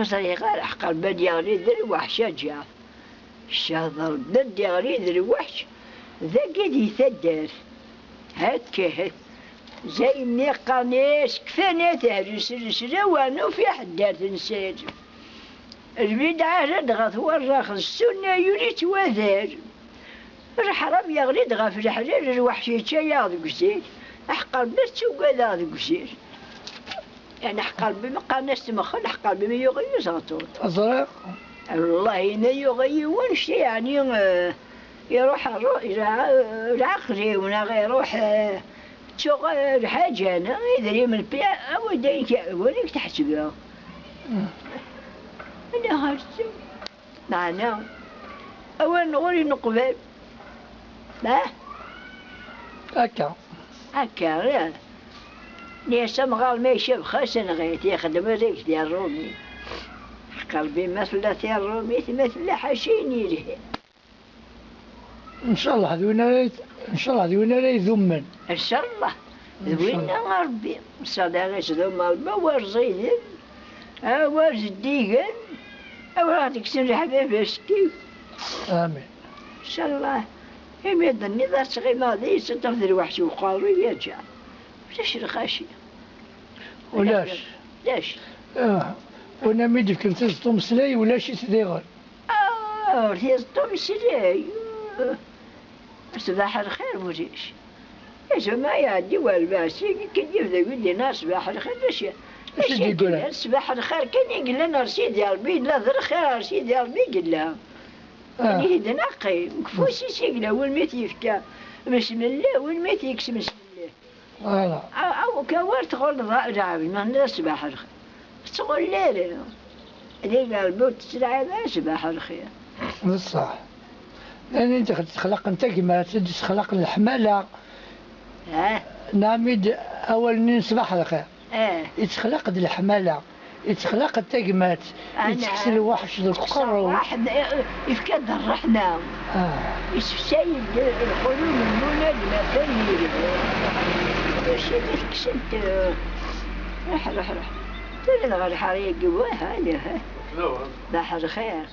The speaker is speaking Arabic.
فصريقة حق بدي أغريد الوحش جاء الشهر بدي أغريد الوحش ذا قد يثدر هكا زي مني قانيس كفانا تهرس السروان في حدات نسير البدعة ردغت والرخص السنة يريد وذر الحرام يغريد غا في الحرير الوحش يتشياض قسير أحقر بس وقذا قسير يعني أحقر بمقانس مخل أحقر بما يغير زغطوط أزرق والله ما يغير ونش يعني يروح العقري ولا يروح شغل حاجة أنا يدري من بيا أو ديك وليك تحسبها أنا هرت معنا أول نقولي نقبل لا هكا هكا ليش مغال ما يشوف خسن غيت يخدم ريك ديال الرومي قلبي مثل ديال الرومي مثل حشيني له إن شاء الله إن شاء الله ذوينا لا يذمن إن شاء الله ذوينا ربي صداقة ذم البوار زيدن أوار زديقن أوار تكسر الحبيب يسكي آمين إن شاء الله هم يظني ذا صغي ماضي ستفذ الوحش وقالوا يرجع وش رخاشي ولاش لاش وانا ميدي كنت تزطم سلاي ولا شي تديغل تزطم سلاي صباح الخير مريش يا ما يعدي والباس كي يبدا يقول لنا صباح الخير ايش يقول صباح الخير كان يقول لنا رشيد يا ربي لا ذر خير رشيد يا ربي قال لها يعني هذا نقي كفوسي سيقلا والميت يفكا بسم الله والميت يكسب بسم الله او كوار تقول رعبي ما عندنا صباح الخير تقول لا لا هذيك البوت تسرع صباح الخير بصح لأن أنت تخلق أنت كما تخلق الحمالة نعمد أول صباح الخير يتخلق الحمالة يتخلق التقمات يتكسل وحش القر واحد يفكد الرحمة يسيد القلوب المنى المثلي باش يتكسد راح تريد غير حريق جواها لا بحر خير